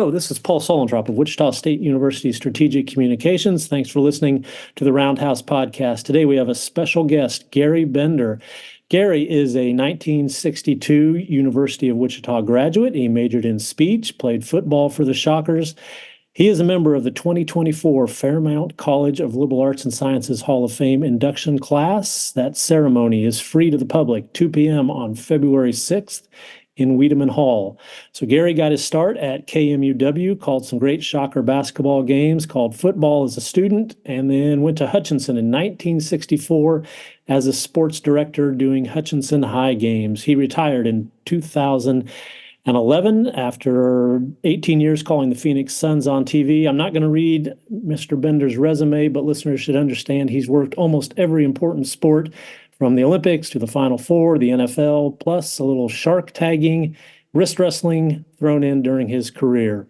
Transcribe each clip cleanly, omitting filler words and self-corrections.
Hello, this is Paul Solentrop of Wichita State University Strategic Communications. Thanks for listening to the Roundhouse podcast. Today we have a special guest, Gary Bender. Gary is a 1962 University of Wichita graduate. He majored in speech, played football for the Shockers. He is a member of the 2024 Fairmount College of Liberal Arts and Sciences Hall of Fame induction class. That ceremony is free to the public, 2 p.m. on February 6th. In Wiedemann Hall. So Gary got his start at KMUW, called some great Shocker basketball games, called football as a student, and then went to Hutchinson in 1964 as a sports director doing Hutchinson High games. He retired in 2011 after 18 years calling the Phoenix Suns on TV. I'm not going to read Mr. Bender's resume, but listeners should understand he's worked almost every important sport from the Olympics to the Final Four, the NFL, plus a little shark tagging, wrist wrestling thrown in during his career.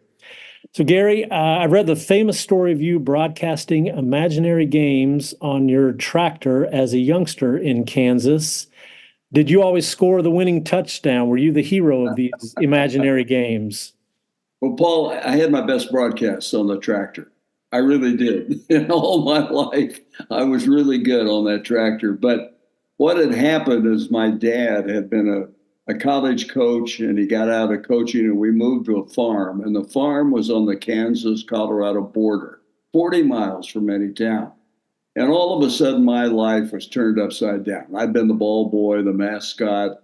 So, Gary, I read the famous story of you broadcasting imaginary games on your tractor as a youngster in Kansas. Did you always score the winning touchdown? Were you the hero of these imaginary games? Well, Paul, I had my best broadcasts on the tractor. I really did. In all my life, I was really good on that tractor. But what had happened is my dad had been a college coach, and he got out of coaching, and we moved to a farm. And the farm was on the Kansas-Colorado border, 40 miles from any town. And all of a sudden, my life was turned upside down. I'd been the ball boy, the mascot,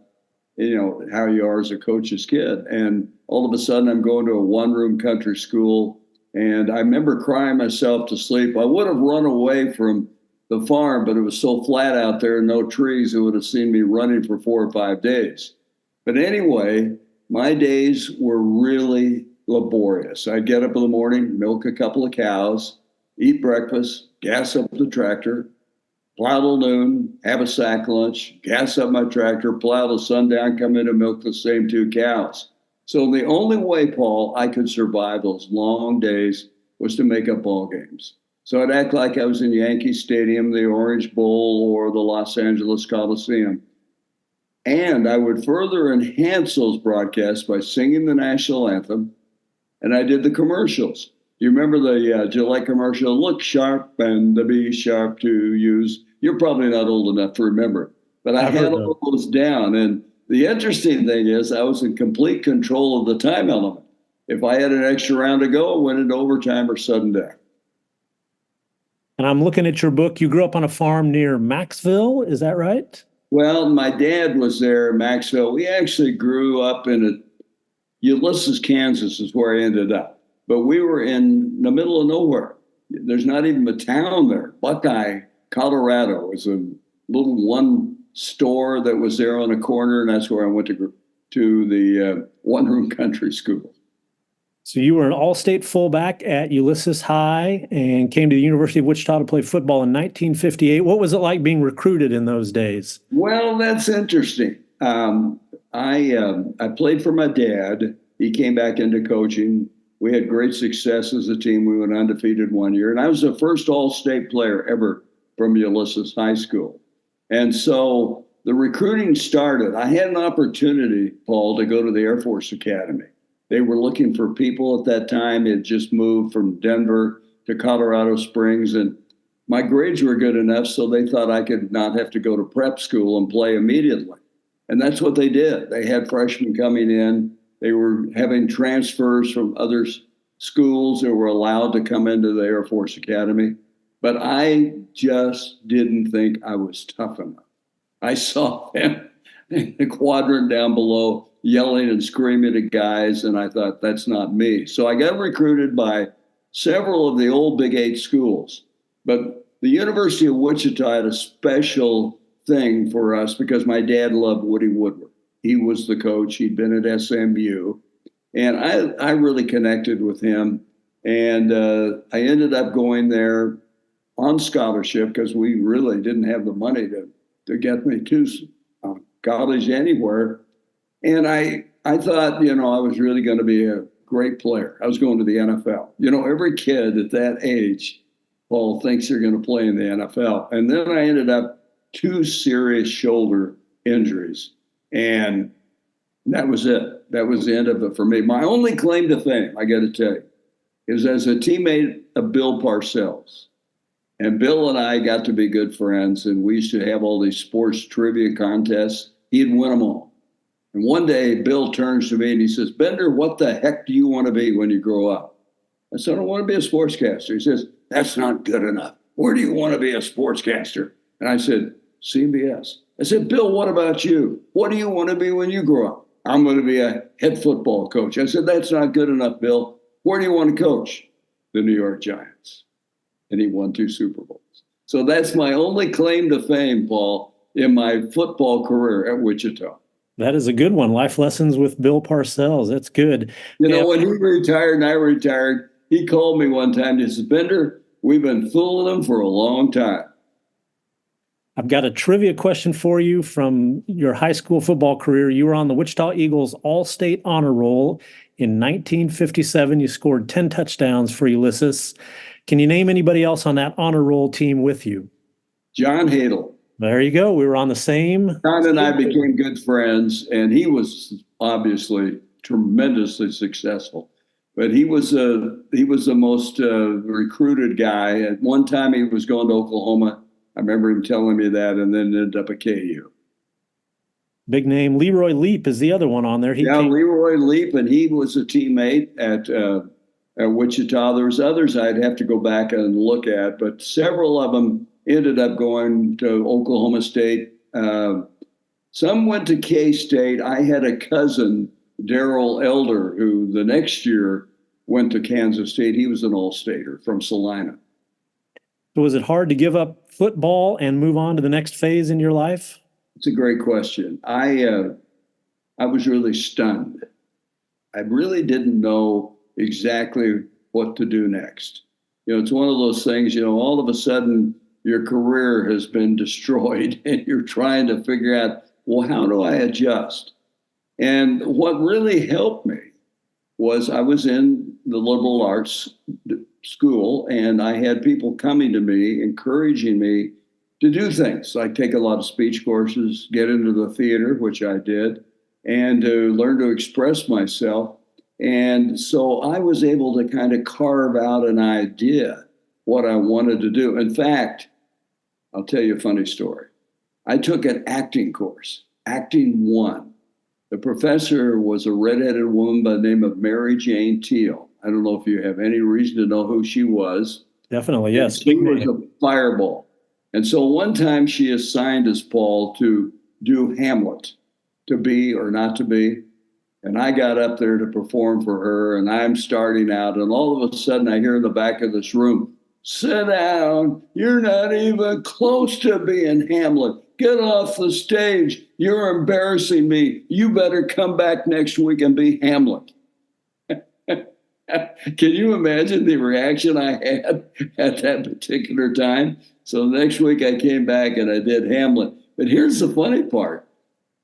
you know, how you are as a coach's kid. And all of a sudden, I'm going to a one-room country school, and I remember crying myself to sleep. I would have run away from the farm, but it was so flat out there and no trees, it would have seen me running for 4 or 5 days. But anyway, my days were really laborious. I'd get up in the morning, milk a couple of cows, eat breakfast, gas up the tractor, plow till noon, have a sack lunch, gas up my tractor, plow till sundown, come in and milk the same 2 cows. So the only way, Paul, I could survive those long days was to make up ball games. So I'd act like I was in Yankee Stadium, the Orange Bowl, or the Los Angeles Coliseum. And I would further enhance those broadcasts by singing the national anthem. And I did the commercials. You remember the Gillette commercial, look sharp and to be sharp to use. You're probably not old enough to remember, but I had all those down. And the interesting thing is I was in complete control of the time element. If I had an extra round to go, I went into overtime or sudden death. And I'm looking at your book. You grew up on a farm near Maxville, is that right? Well, my dad was there in Maxville. We actually grew up in Ulysses, Kansas is where I ended up. But we were in the middle of nowhere. There's not even a town there. Buckeye, Colorado was a little one store that was there on a corner, and that's where I went to the one-room country school. So you were an all-state fullback at Ulysses High and came to the University of Wichita to play football in 1958. What was it like being recruited in those days? Well, that's interesting. I played for my dad. He came back into coaching. We had great success as a team. We went undefeated one year. And I was the first all-state player ever from Ulysses High School. And so the recruiting started. I had an opportunity, Paul, to go to the Air Force Academy. They were looking for people at that time. It just moved from Denver to Colorado Springs. And my grades were good enough, so they thought I could not have to go to prep school and play immediately. And that's what they did. They had freshmen coming in. They were having transfers from other schools that were allowed to come into the Air Force Academy. But I just didn't think I was tough enough. I saw them in the quadrant down below yelling and screaming at guys, and I thought, that's not me. So I got recruited by several of the old Big 8 schools. But the University of Wichita had a special thing for us because my dad loved Woody Woodward. He was the coach. He'd been at SMU. And I really connected with him. And I ended up going there on scholarship because we really didn't have the money to get me to college anywhere. And I thought, I was really going to be a great player. I was going to the NFL. Every kid at that age, Paul, thinks they're going to play in the NFL. And then I ended up 2 serious shoulder injuries. And That was it. That was the end of it for me. My only claim to fame, I got to tell you, is as a teammate of Bill Parcells. And Bill and I got to be good friends, and we used to have all these sports trivia contests. He'd win them all. And one day, Bill turns to me and he says, Bender, what the heck do you want to be when you grow up? I said, I want to be a sportscaster. He says, that's not good enough. Where do you want to be a sportscaster? And I said, CBS. I said, Bill, what about you? What do you want to be when you grow up? I'm going to be a head football coach. I said, that's not good enough, Bill. Where do you want to coach? The New York Giants. And he won 2 Super Bowls. So that's my only claim to fame, Paul, in my football career at Wichita. That is a good one. Life lessons with Bill Parcells. That's good. You know, when he retired and I retired, he called me one time. He said, Bender, we've been fooling them for a long time. I've got a trivia question for you from your high school football career. You were on the Wichita Eagles All-State Honor Roll in 1957. You scored 10 touchdowns for Ulysses. Can you name anybody else on that honor roll team with you? John Hadel. There you go. We were on the same. John and I became good friends, and he was obviously tremendously successful. But he was the most recruited guy. At one time, he was going to Oklahoma. I remember him telling me that, and then ended up at KU. Big name. Leroy Leap is the other one on there. Leroy Leap, and he was a teammate at Wichita. There was others I'd have to go back and look at, but several of them ended up going to Oklahoma State. Some went to K-State. I had a cousin, Darrell Elder, who the next year went to Kansas State. He was an All-Stater from Salina. So was it hard to give up football and move on to the next phase in your life? It's a great question. I was really stunned. I really didn't know exactly what to do next. You know, it's one of those things, you know, all of a sudden your career has been destroyed and you're trying to figure out, well, how do I adjust? And what really helped me was I was in the liberal arts school and I had people coming to me, encouraging me to do things like take a lot of speech courses, get into the theater, which I did, and to learn to express myself. And so I was able to kind of carve out an idea what I wanted to do. In fact, I'll tell you a funny story. I took an acting course, Acting 1. The professor was a redheaded woman by the name of Mary Jane Teal. I don't know if you have any reason to know who she was. Definitely, yes. She was a fireball. And so one time she assigned us, Paul, to do Hamlet, to be or not to be. And I got up there to perform for her, and I'm starting out, and all of a sudden I hear in the back of this room, sit down, you're not even close to being Hamlet. Get off the stage, you're embarrassing me. You better come back next week and be Hamlet. Can you imagine the reaction I had at that particular time? So next week I came back and I did Hamlet. But here's the funny part.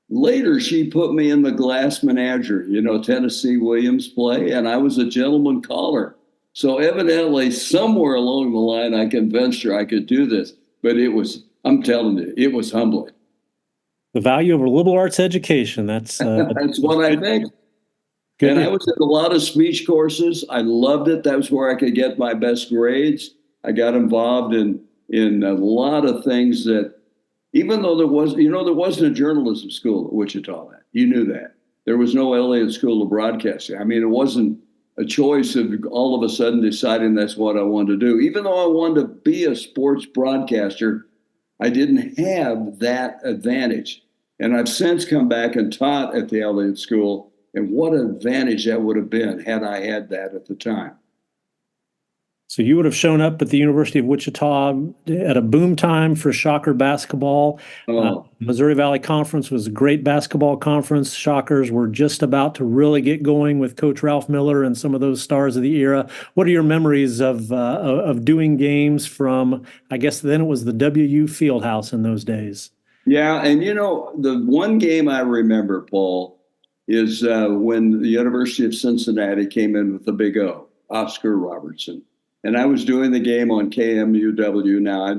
Later, she put me in the Glass Menagerie, you know, Tennessee Williams play, and I was a gentleman caller. So evidently, somewhere along the line, I convinced her I could do this. But it was, I'm telling you, it was humbling. The value of a liberal arts education. That's what I think. Good. And I was in a lot of speech courses. I loved it. That was where I could get my best grades. I got involved in a lot of things that, even though there wasn't a journalism school at Wichita. You knew that. There was no Elliott School of Broadcasting. I mean, it wasn't a choice of all of a sudden deciding that's what I wanted to do. Even though I wanted to be a sports broadcaster, I didn't have that advantage. And I've since come back and taught at the Elliott School, and what an advantage that would have been had I had that at the time. So you would have shown up at the University of Wichita at a boom time for Shocker basketball. Missouri Valley Conference was a great basketball conference. Shockers were just about to really get going with Coach Ralph Miller and some of those stars of the era. What are your memories of doing games from, I guess then it was the WU Fieldhouse in those days? Yeah, and you know, the one game I remember, Paul, is when the University of Cincinnati came in with the Big O, Oscar Robertson. And I was doing the game on KMUW. Now, I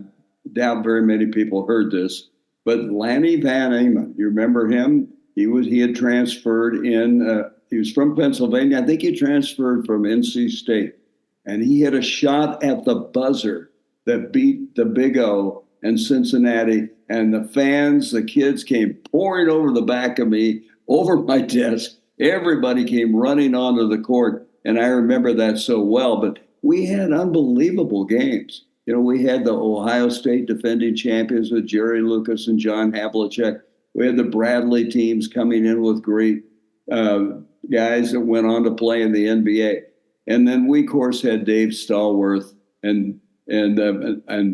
doubt very many people heard this, but Lanny Van Eman, you remember him? He had transferred in. He was from Pennsylvania. I think he transferred from NC State, and he hit a shot at the buzzer that beat the Big O and Cincinnati. And the fans, the kids came pouring over the back of me, over my desk. Everybody came running onto the court, and I remember that so well. But we had unbelievable games. We had the Ohio State defending champions with Jerry Lucas and John Havlicek. We had the Bradley teams coming in with great guys that went on to play in the NBA. And then we, of course, had Dave Stallworth and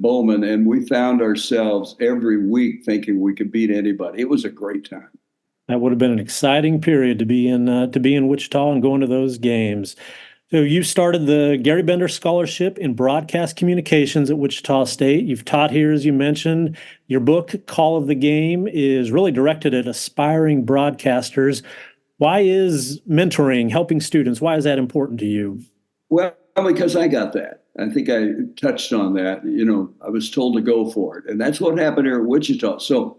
Bowman, and we found ourselves every week thinking we could beat anybody. It was a great time. That would have been an exciting period to be in Wichita and going to those games. So you started the Gary Bender Scholarship in Broadcast Communications at Wichita State. You've taught here, as you mentioned. Your book, Call of the Game, is really directed at aspiring broadcasters. Why is mentoring, helping students, why is that important to you? Well, because I got that. I think I touched on that. I was told to go for it. And that's what happened here at Wichita. So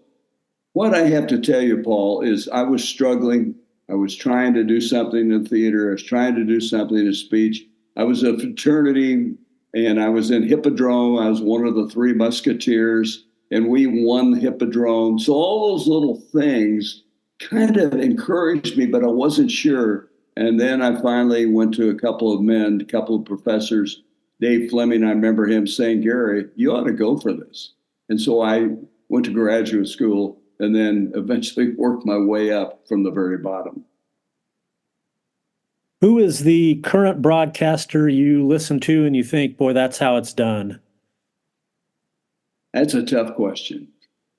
what I have to tell you, Paul, is I was struggling. I was trying to do something in theater. I was trying to do something in speech. I was a fraternity, and I was in Hippodrome. I was one of the Three Musketeers, and we won the Hippodrome. So all those little things kind of encouraged me, but I wasn't sure. And then I finally went to a couple of professors. Dave Fleming, I remember him saying, "Gary, you ought to go for this." And so I went to graduate school and then eventually worked my way up from the very bottom. Who is the current broadcaster you listen to and you think, boy, that's how it's done? That's a tough question.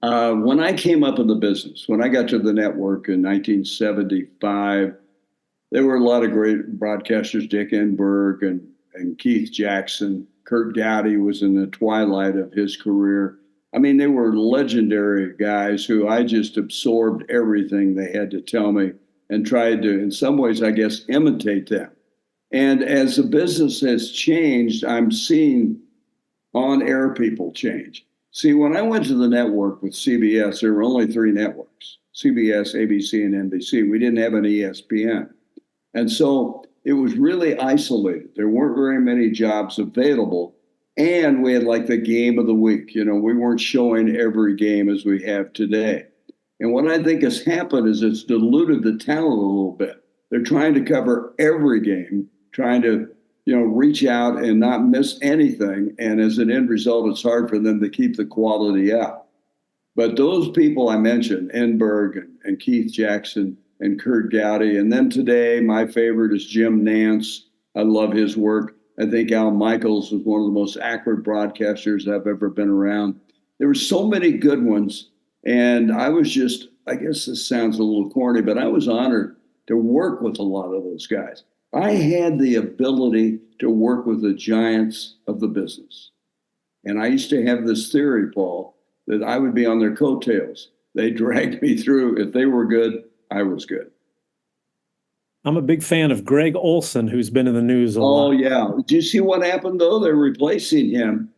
When I came up in the business, when I got to the network in 1975, there were a lot of great broadcasters, Dick Enberg and Keith Jackson. Kurt Gowdy was in the twilight of his career. I mean, they were legendary guys who I just absorbed everything they had to tell me and tried to, in some ways, I guess, imitate them. And as the business has changed, I'm seeing on-air people change. See, when I went to the network with CBS, there were only three networks, CBS, ABC, and NBC. We didn't have an ESPN. And so it was really isolated. There weren't very many jobs available. And we had like the game of the week. We weren't showing every game as we have today. And what I think has happened is it's diluted the talent a little bit. They're trying to cover every game, trying to, reach out and not miss anything. And as an end result, it's hard for them to keep the quality up. But those people I mentioned, Enberg and Keith Jackson and Kurt Gowdy, and then today my favorite is Jim Nance. I love his work. I think Al Michaels was one of the most accurate broadcasters I've ever been around. There were so many good ones. And I was just, I guess this sounds a little corny, but I was honored to work with a lot of those guys. I had the ability to work with the giants of the business. And I used to have this theory, Paul, that I would be on their coattails. They dragged me through. If they were good, I was good. I'm a big fan of Greg Olson, who's been in the news a lot. Oh, yeah. Did you see what happened, though? They're replacing him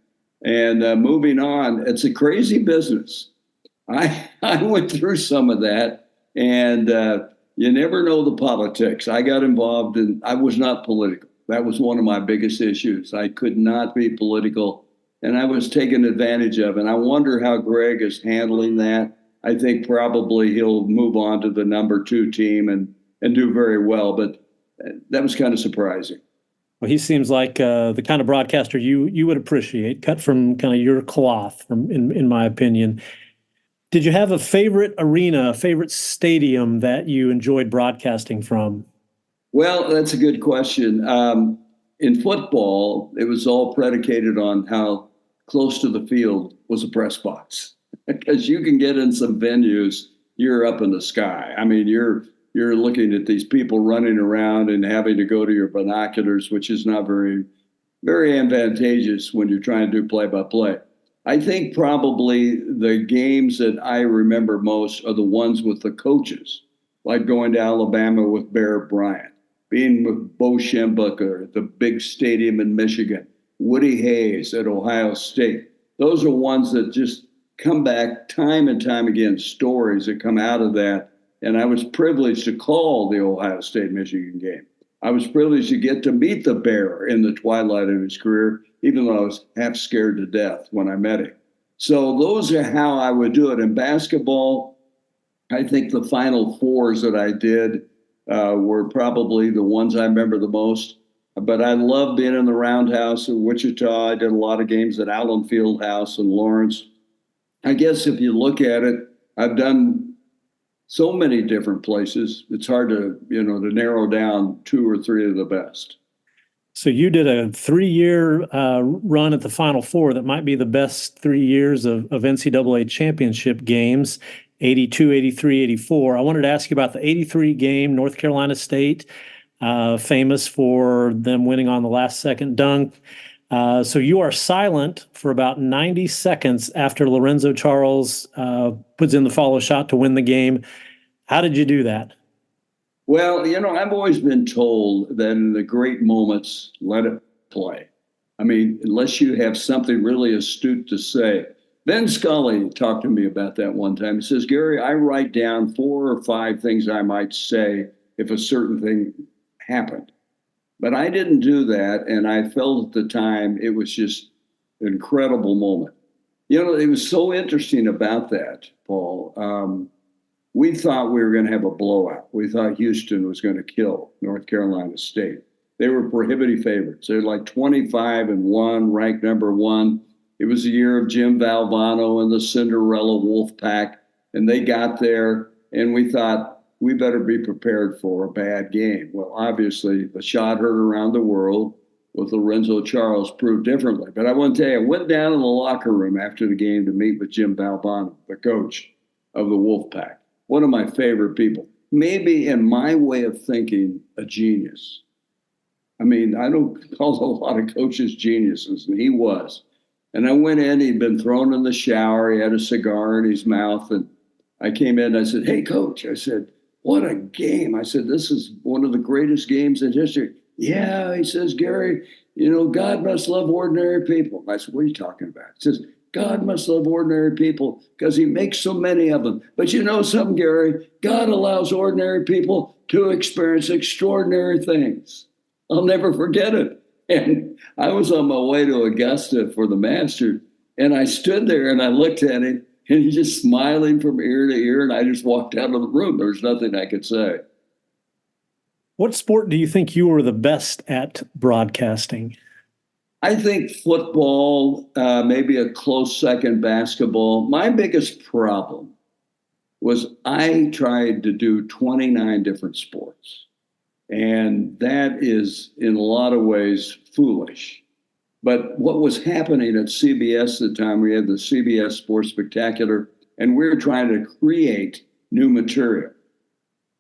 and moving on. It's a crazy business. I went through some of that, and you never know the politics. I got involved I was not political. That was one of my biggest issues. I could not be political, and I was taken advantage of. And I wonder how Greg is handling that. I think probably he'll move on to the number 2 team and do very well. But that was kind of surprising. Well, he seems like the kind of broadcaster you would appreciate, cut from kind of your cloth, in my opinion. Did you have a favorite arena, a favorite stadium that you enjoyed broadcasting from? Well, that's a good question. In football, it was all predicated on how close to the field was a press box. Because you can get in some venues, you're up in the sky. I mean, you're looking at these people running around and having to go to your binoculars, which is not very, very advantageous when you're trying to do play-by-play. I think probably the games that I remember most are the ones with the coaches, like going to Alabama with Bear Bryant, being with Bo Schembechler at the big stadium in Michigan, Woody Hayes at Ohio State. Those are ones that just come back time and time again, stories that come out of that. And I was privileged to call the Ohio State-Michigan game. I was privileged to get to meet the Bear in the twilight of his career, even though I was half scared to death when I met him. So those are how I would do it. In basketball, I think the Final Fours that I did were probably the ones I remember the most. But I love being in the Roundhouse in Wichita. I did a lot of games at Allen Fieldhouse in Lawrence. I guess if you look at it, I've done so many different places. It's hard to narrow down 2 or 3 of the best. So you did a 3-year run at the Final Four that might be the best 3 years of NCAA championship games, 82, 83, 84. I wanted to ask you about the 83 game, North Carolina State, famous for them winning on the last second dunk. So you are silent for about 90 seconds after Lorenzo Charles puts in the follow shot to win the game. How did you do that? Well, I've always been told that in the great moments, let it play. I mean, unless you have something really astute to say. Ben Scully talked to me about that one time. He says, Gary, I write down 4 or 5 things I might say if a certain thing happened. But I didn't do that, and I felt at the time it was just an incredible moment. It was so interesting about that, Paul. We thought we were going to have a blowout. We thought Houston was going to kill North Carolina State. They were prohibitive favorites. They're like 25-1, ranked number 1. It was the year of Jim Valvano and the Cinderella Wolfpack, and they got there, and we thought we better be prepared for a bad game. Well, obviously, the shot heard around the world with Lorenzo Charles proved differently. But I want to tell you, I went down in the locker room after the game to meet with Jim Valvano, the coach of the Wolfpack. One of my favorite people, maybe in my way of thinking, a genius. I mean, I don't call a lot of coaches geniuses, and he was. And I went in, he'd been thrown in the shower, he had a cigar in his mouth, and I came in and I said, hey, coach, I said, what a game. I said, this is one of the greatest games in history. Yeah, he says, Gary, God must love ordinary people. I said, what are you talking about? He says, God must love ordinary people because he makes so many of them. But you know something, Gary? God allows ordinary people to experience extraordinary things. I'll never forget it. And I was on my way to Augusta for the Masters, and I stood there and I looked at him, and he's just smiling from ear to ear, and I just walked out of the room. There was nothing I could say. What sport do you think you were the best at broadcasting? I think football, maybe a close second basketball. My biggest problem was I tried to do 29 different sports. And that is, in a lot of ways, foolish. But what was happening at CBS at the time, we had the CBS Sports Spectacular, and we were trying to create new material.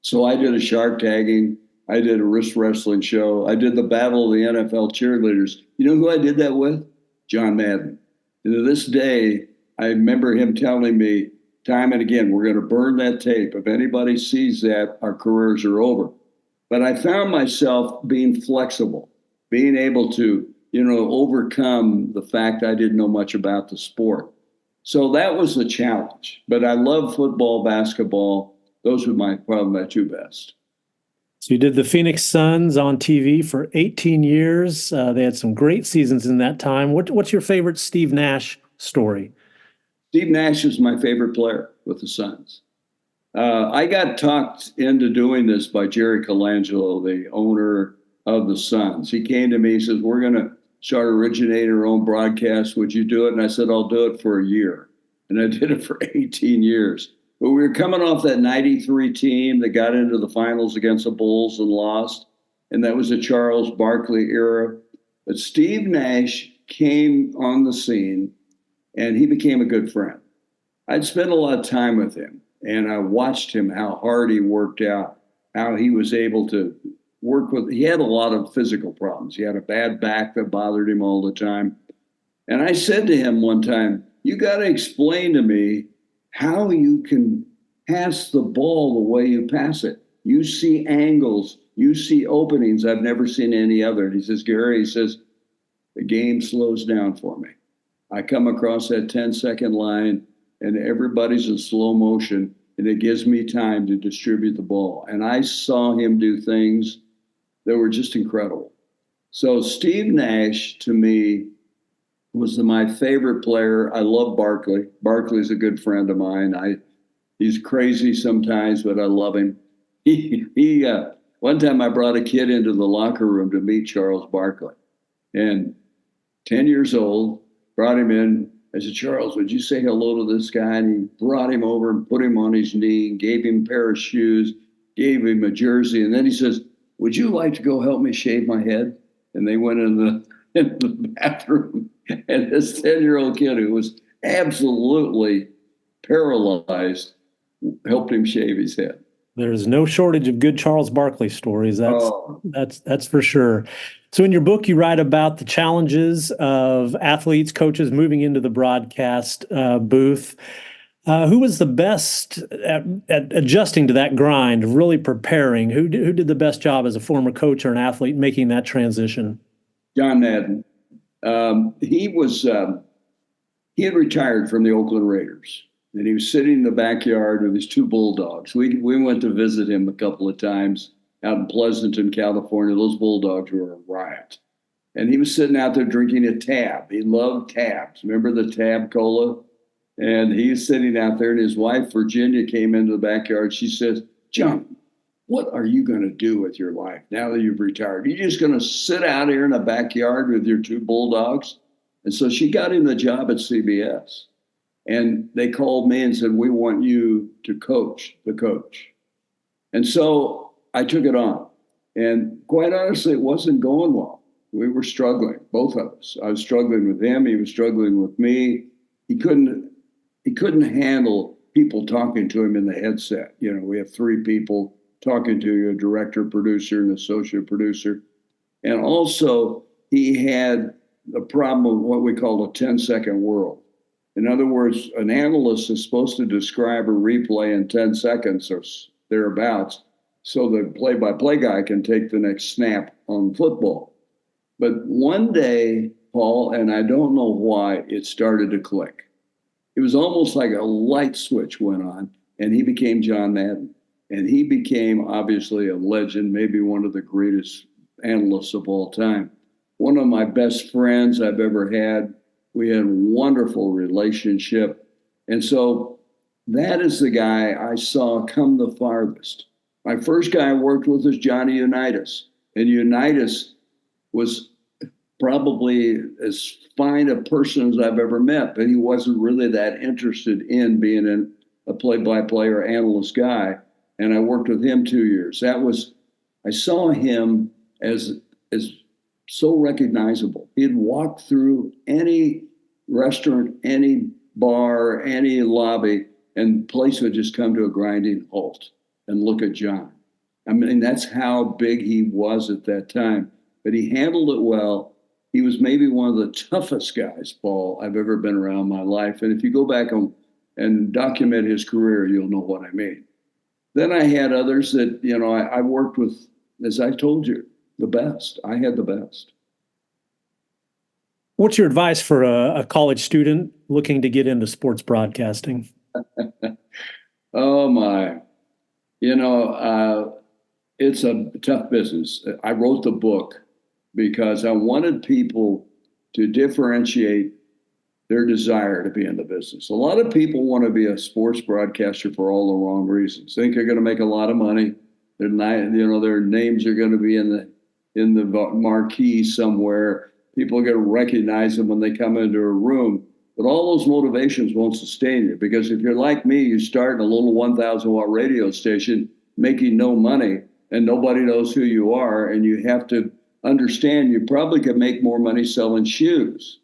So I did a shark tagging. I did a wrist wrestling show. I did the Battle of the NFL Cheerleaders. You know who I did that with? John Madden. And to this day, I remember him telling me time and again, we're going to burn that tape. If anybody sees that, our careers are over. But I found myself being flexible, being able to, overcome the fact I didn't know much about the sport. So that was the challenge. But I love football, basketball. Those were probably my 2 best. So you did the Phoenix Suns on TV for 18 years. They had some great seasons in that time. What's your favorite Steve Nash story? Steve Nash is my favorite player with the Suns. I got talked into doing this by Jerry Colangelo, the owner of the Suns. He came to me, he says, we're going to start originating our own broadcast. Would you do it? And I said, I'll do it for a year. And I did it for 18 years. But we were coming off that 93 team that got into the finals against the Bulls and lost. And that was the Charles Barkley era. But Steve Nash came on the scene, and he became a good friend. I'd spent a lot of time with him, and I watched him, how hard he worked out, how he was able to work with. He had a lot of physical problems. He had a bad back that bothered him all the time. And I said to him one time, you got to explain to me how you can pass the ball the way you pass it. You see angles, you see openings I've never seen any other. And he says, Gary, he says, the game slows down for me. I come across that 10-second line and everybody's in slow motion. and it gives me time to distribute the ball. And I saw him do things that were just incredible. So Steve Nash, to me, was my favorite player. I love Barkley. Barkley's a good friend of mine. He's crazy sometimes, but I love him. One time I brought a kid into the locker room to meet Charles Barkley, and 10 years old, brought him in. I said, Charles, would you say hello to this guy? And he brought him over and put him on his knee, gave him a pair of shoes, gave him a jersey. And then he says, would you like to go help me shave my head? And they went in the bathroom. And this 10-year-old kid who was absolutely paralyzed helped him shave his head. There's no shortage of good Charles Barkley stories. That's for sure. So in your book, you write about the challenges of athletes, coaches moving into the broadcast booth. Who was the best at adjusting to that grind, really preparing? Who did the best job as a former coach or an athlete making that transition? John Madden. He had retired from the Oakland Raiders. And he was sitting in the backyard with his two bulldogs. We went to visit him a couple of times out in Pleasanton, California. Those bulldogs were a riot. And he was sitting out there drinking a Tab. He loved Tabs. Remember the Tab Cola? And he's sitting out there, and his wife, Virginia, came into the backyard. She says, John, what are you going to do with your life now that you've retired? Are you just going to sit out here in the backyard with your two bulldogs? And so she got him the job at CBS. And they called me and said, we want you to coach the coach. And so I took it on. And quite honestly, it wasn't going well. We were struggling, both of us. I was struggling with him. He was struggling with me. He couldn't handle people talking to him in the headset. You know, we have three people talking to you, a director, producer, and associate producer. And also, he had the problem of what we call a 10-second world. In other words, an analyst is supposed to describe a replay in 10 seconds or thereabouts so the play-by-play guy can take the next snap on football. But one day, Paul, and I don't know why, it started to click. It was almost like a light switch went on, and he became John Madden. And he became, obviously, a legend, maybe one of the greatest analysts of all time. One of my best friends I've ever had. We had a wonderful relationship. And so that is the guy I saw come the farthest. My first guy I worked with was Johnny Unitas. And Unitas was probably as fine a person as I've ever met, but he wasn't really that interested in being a play-by-play or analyst guy. And I worked with him 2 years. I saw him as so recognizable. He'd walk through any restaurant, any bar, any lobby, and the place would just come to a grinding halt and look at John. I mean, that's how big he was at that time. But he handled it well. He was maybe one of the toughest guys, Paul, I've ever been around in my life. And if you go back and document his career, you'll know what I mean. Then I had others that, I worked with, as I told you, the best. I had the best. What's your advice for a college student looking to get into sports broadcasting? Oh, my. It's a tough business. I wrote the book because I wanted people to differentiate their desire to be in the business. A lot of people want to be a sports broadcaster for all the wrong reasons. Think they're going to make a lot of money. Their names are going to be in the marquee somewhere. People are going to recognize them when they come into a room. But all those motivations won't sustain you, because if you're like me, you start in a little 1,000-watt radio station making no money and nobody knows who you are, and you have to understand you probably could make more money selling shoes.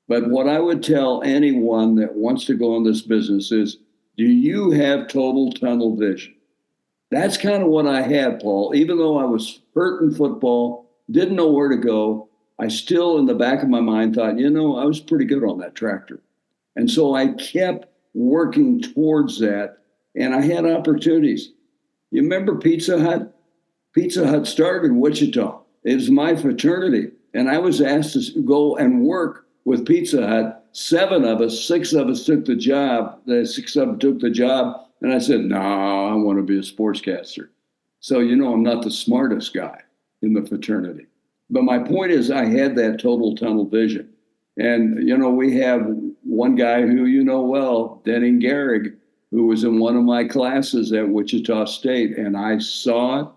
But what I would tell anyone that wants to go in this business is, do you have total tunnel vision? That's kind of what I had, Paul. Even though I was hurt in football, didn't know where to go, I still, in the back of my mind, thought, I was pretty good on that tractor. And so I kept working towards that, and I had opportunities. You remember Pizza Hut? Pizza Hut started in Wichita. It was my fraternity, and I was asked to go and work with Pizza Hut. 6 of us took the job. The 6 of them took the job, And I said, no, I want to be a sportscaster. So, I'm not the smartest guy in the fraternity. But my point is, I had that total tunnel vision. And, we have one guy who well, Denning Gehrig, who was in one of my classes at Wichita State. And I saw it.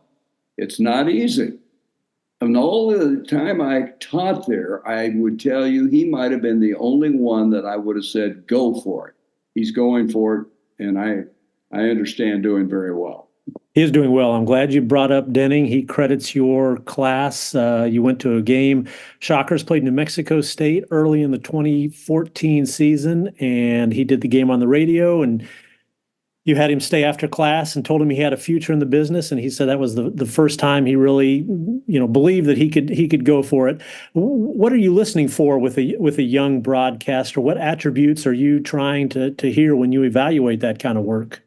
It's not easy. And all the time I taught there, I would tell you he might have been the only one that I would have said, go for it. He's going for it. And I understand doing very well. He is doing well. I'm glad you brought up Denning. He credits your class. You went to a game. Shockers played New Mexico State early in the 2014 season, and he did the game on the radio, and you had him stay after class and told him he had a future in the business. And he said that was the first time he really, believed that he could go for it. What are you listening for with a young broadcaster? What attributes are you trying to hear when you evaluate that kind of work?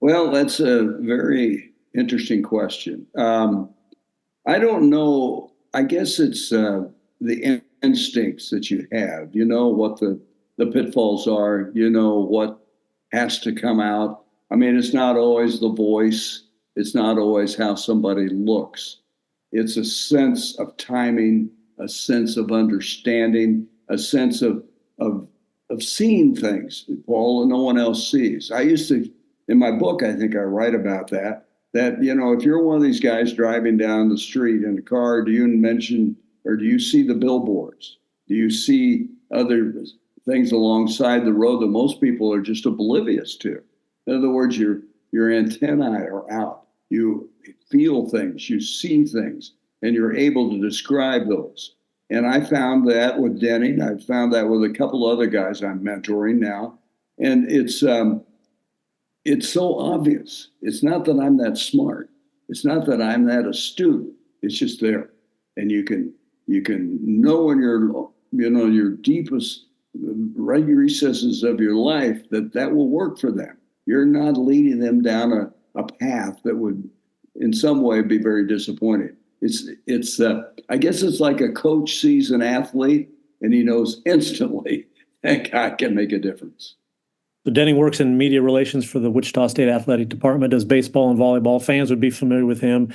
Well, that's a very interesting question. I don't know. I guess it's the instincts that you have. You know what the pitfalls are. You know what has to come out. I mean, it's not always the voice. It's not always how somebody looks. It's a sense of timing, a sense of understanding, a sense of seeing things, Paul, and no one else sees. I used to, in my book, I think I write about that, if you're one of these guys driving down the street in a car, do you mention, or do you see the billboards? Do you see other things alongside the road that most people are just oblivious to? In other words, your antennae are out. You feel things, you see things, and you're able to describe those. And I found that with Denning. I found that with a couple other guys I'm mentoring now. And it's so obvious. It's not that I'm that smart. It's not that I'm that astute. It's just there. And you can know in your deepest recesses of your life that will work for them. You're not leading them down a path that would in some way be very disappointing. I guess it's like a coach sees an athlete and he knows instantly that guy can make a difference. So Denning works in media relations for the Wichita State Athletic Department, does baseball and volleyball. Fans would be familiar with him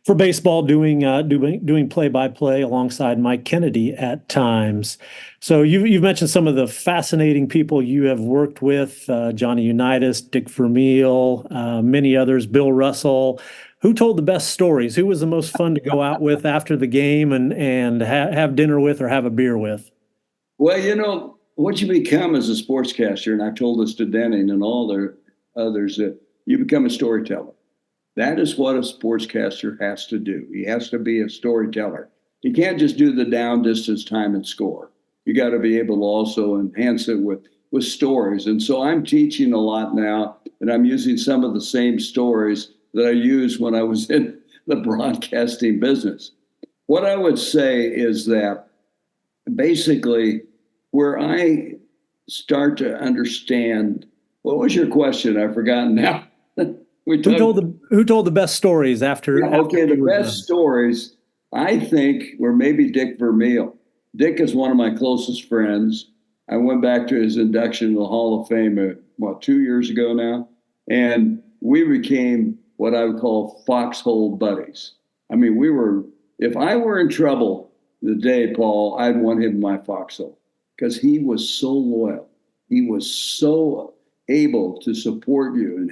for baseball, doing play-by-play alongside Mike Kennedy at times. So you've mentioned some of the fascinating people you have worked with, Johnny Unitas, Dick Vermeil, many others, Bill Russell. Who told the best stories? Who was the most fun to go out with after the game and have dinner with or have a beer with? Well, what you become as a sportscaster, and I've told this to Denning and all the others, that you become a storyteller. That is what a sportscaster has to do. He has to be a storyteller. He can't just do the down, distance, time, and score. You got to be able to also enhance it with stories. And so I'm teaching a lot now, and I'm using some of the same stories that I used when I was in the broadcasting business. What I would say is that basically where I start to understand, what was your question? I've forgotten now. Who told the best stories after? The best stories, I think, were maybe Dick Vermeil. Dick is one of my closest friends. I went back to his induction in the Hall of Fame, 2 years ago now, and we became what I would call foxhole buddies. I mean, if I were in trouble the day, Paul, I'd want him in my foxhole because he was so loyal. He was so able to support you and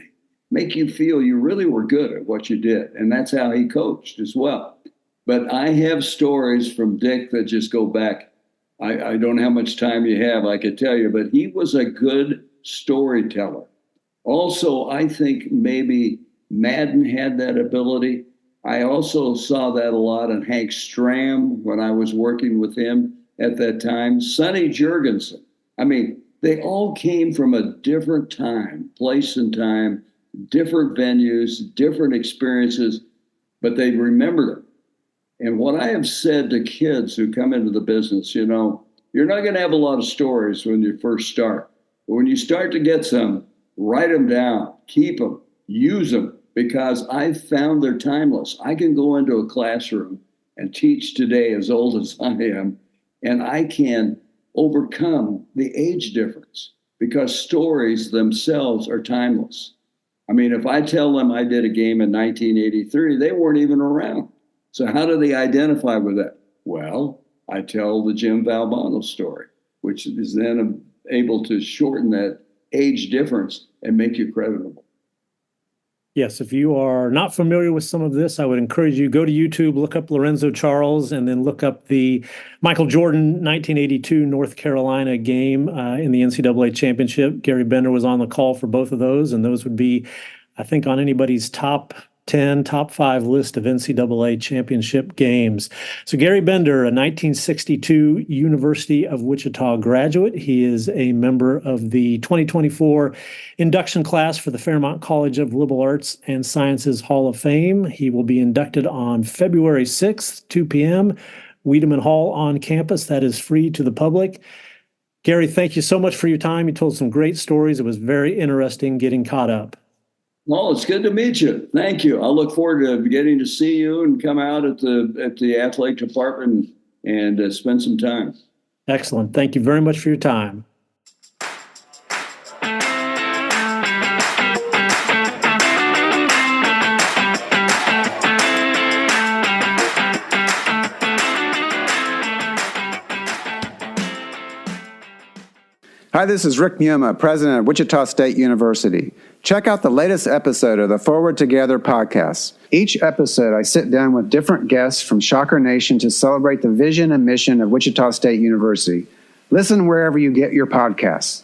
make you feel you really were good at what you did. And that's how he coached as well. But I have stories from Dick that just go back. I don't know how much time you have, I could tell you, but he was a good storyteller. Also, I think maybe Madden had that ability. I also saw that a lot in Hank Stram when I was working with him at that time. Sonny Jurgensen. I mean, they all came from a different time, place and time, different venues, different experiences, but they remembered it. And what I have said to kids who come into the business, you're not going to have a lot of stories when you first start. But when you start to get some, write them down, keep them, use them, because I've found they're timeless. I can go into a classroom and teach today as old as I am, and I can overcome the age difference because stories themselves are timeless. I mean, if I tell them I did a game in 1983, they weren't even around. So how do they identify with that? Well, I tell the Jim Valbano story, which is then able to shorten that age difference and make you credible. Yes, if you are not familiar with some of this, I would encourage you, go to YouTube, look up Lorenzo Charles, and then look up the Michael Jordan 1982 North Carolina game in the NCAA championship. Gary Bender was on the call for both of those, and those would be, I think, on anybody's top 10, top 5 list of NCAA championship games. So Gary Bender, a 1962 University of Wichita graduate. He is a member of the 2024 induction class for the Fairmount College of Liberal Arts and Sciences Hall of Fame. He will be inducted on February 6th, 2 p.m., Wiedemann Hall on campus. That is free to the public. Gary, thank you so much for your time. You told some great stories. It was very interesting getting caught up. Well, it's good to meet you. Thank you. I look forward to getting to see you and come out at the athletic department and spend some time. Excellent. Thank you very much for your time. Hi, this is Rick Muma, president of Wichita State University. Check out the latest episode of the Forward Together podcast. Each episode, I sit down with different guests from Shocker Nation to celebrate the vision and mission of Wichita State University. Listen wherever you get your podcasts.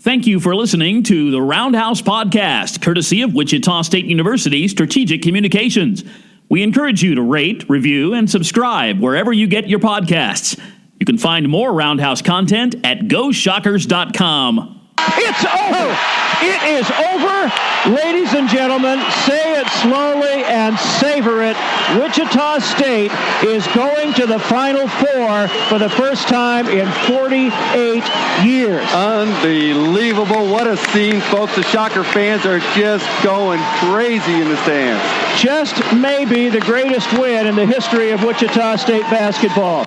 Thank you for listening to the Roundhouse podcast, courtesy of Wichita State University Strategic Communications. We encourage you to rate, review, and subscribe wherever you get your podcasts. You can find more Roundhouse content at GoShockers.com. It's over. It is over. Ladies and gentlemen, say it slowly and savor it. Wichita State is going to the Final Four for the first time in 48 years. Unbelievable. What a scene, folks. The Shocker fans are just going crazy in the stands. Just maybe the greatest win in the history of Wichita State basketball.